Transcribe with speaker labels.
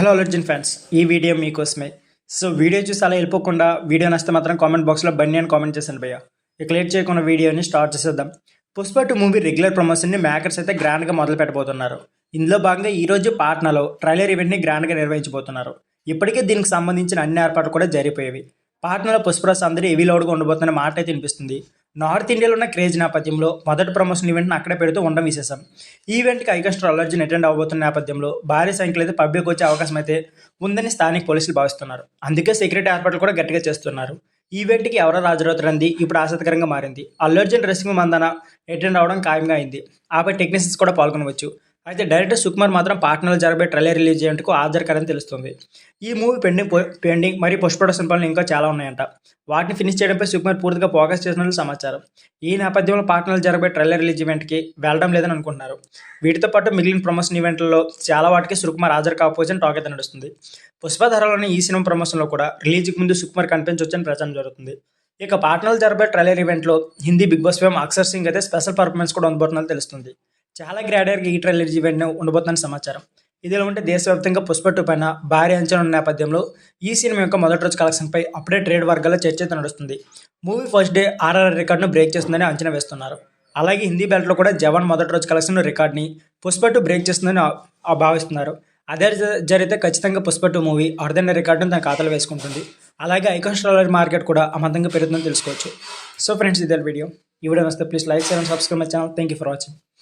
Speaker 1: Hello అలర్జున్ fans, ఈ video మీకోసమే. So video చూసి అలా వెళ్ళిపోకుండా వీడియో నచ్చితే మాత్రం కామెంట్ బాక్స్లో బన్నీ అని కామెంట్ చేశాను భయ్య. ఇక లేట్ చేయకుండా వీడియోని స్టార్ట్ చేసేద్దాం. పుష్ప 2 మూవీ రెగ్యులర్ ప్రమోషన్ని మేకర్స్ అయితే గ్రాండ్గా మొదలు పెట్టబోతున్నారు. ఇందులో భాగంగా ఈరోజు పాట్నాలో ట్రైలర్ ఈవెంట్ని గ్రాండ్గా నిర్వహించబోతున్నారు. ఇప్పటికే దీనికి సంబంధించిన అన్ని ఏర్పాట్లు కూడా జరిగిపోయేవి. పాట్నాలో పుష్పరాజ్ అందరూ హెవీ లోడ్గా ఉండబోతున్న మాట అయితే వినిపిస్తుంది. నార్త్ ఇండియాలో ఉన్న క్రేజ్ నేపథ్యంలో మొదటి ప్రమోషన్ ఈవెంట్ని అక్కడే పెడుతూ ఉండడం విశేషం. ఈ ఈవెంట్కి ఐకాన్ అల్లర్జున్ అటెండ్ అవ్వబోతున్న నేపథ్యంలో భారీ సంఖ్యలో అయితే పబ్లిక్ వచ్చే అవకాశం అయితే ఉందని స్థానిక పోలీసులు భావిస్తున్నారు. అందుకే సెక్యూరిటీ ఏర్పాట్లు కూడా గట్టిగా చేస్తున్నారు. ఈవెంట్కి ఎవరో హాజరవుతారంది ఇప్పుడు ఆసక్తికరంగా మారింది. అల్లర్జున్ డ్రెస్సింగ్ మందన అటెండ్ అవ్వడం ఖాయంగా అయింది. ఆపై టెక్నీషియన్స్ కూడా పాల్గొనవచ్చు. అయితే డైరెక్టర్ సుకుమార్ మాత్రం పాట్నాలో జరగబోయే ట్రైలర్ రిలీజ్ చేయడానికి హాజరుకారని తెలుస్తుంది. ఈ మూవీ పెండింగ్ మరియు పోస్ట్ ప్రొడక్షన్ పనులు ఇంకా చాలా ఉన్నాయంట. వాటిని ఫినిష్ చేయడంపై సుకుమార్ పూర్తిగా ఫోకస్ చేసినట్లు సమాచారం. ఈ నేపథ్యంలో పాట్నాలో జరగబోయే ట్రైలర్ రిలీజ్ ఈవెంట్కి వెళ్ళడం లేదని అనుకుంటున్నారు. వీటితో పాటు మిగిలిన ప్రమోషన్ ఈవెంట్లలో చాలా వాటికి సుకుమార్ హాజరు కాకపోవచ్చని టాక్ అయితే నడుస్తుంది. పుష్ప ధరలోని ఈ సినిమా ప్రమోషన్లో కూడా రిలీజ్కి ముందు సుకుమార్ కనిపించవచ్చని ప్రచారం జరుగుతుంది. ఇక పాట్నాలో జరగబోయే ట్రైలర్ ఈవెంట్లో Hindi Bigg Boss fame Akshar Singh అయితే స్పెషల్ పర్ఫార్మెన్స్ కూడా ఉండబోతున్నట్లు తెలుస్తుంది. చాలా గ్రాండర్గా ఈ ట్రైలర్ ఈవెంట్ ఉండబోతుందని సమాచారం. ఇదిలా ఉంటే దేశవ్యాప్తంగా పుష్ప 2 పైన భారీ అంచనా ఉన్న నేపథ్యంలో ఈ సినిమా యొక్క మొదటి రోజు కలెక్షన్పై అప్పుడే ట్రేడ్ వర్గాల్లో చర్చ అయితే నడుస్తుంది. మూవీ ఫస్ట్ డే ఆర్ఆర్ రికార్డును బ్రేక్ చేస్తుందని అంచనా వేస్తున్నారు. అలాగే హిందీ బెల్ట్లో కూడా జవాన్ మొదటి రోజు కలెక్షన్ రికార్డ్ని పుష్ప 2 బ్రేక్ చేస్తుందని భావిస్తున్నారు. అదే జరిగితే ఖచ్చితంగా పుష్ప 2 మూవీ అరుదైన రికార్డును తన ఖాతాలో వేసుకుంటుంది. అలాగే ఐకాన్ మార్కెట్ కూడా అమంతంగా పెరుగుతుందని తెలుసుకోవచ్చు. సో ఫ్రెండ్స్, ఇదే వీడియో. ఈ వీడియో నచ్చితే please like, share and subscribe my channel. Thank you for watching.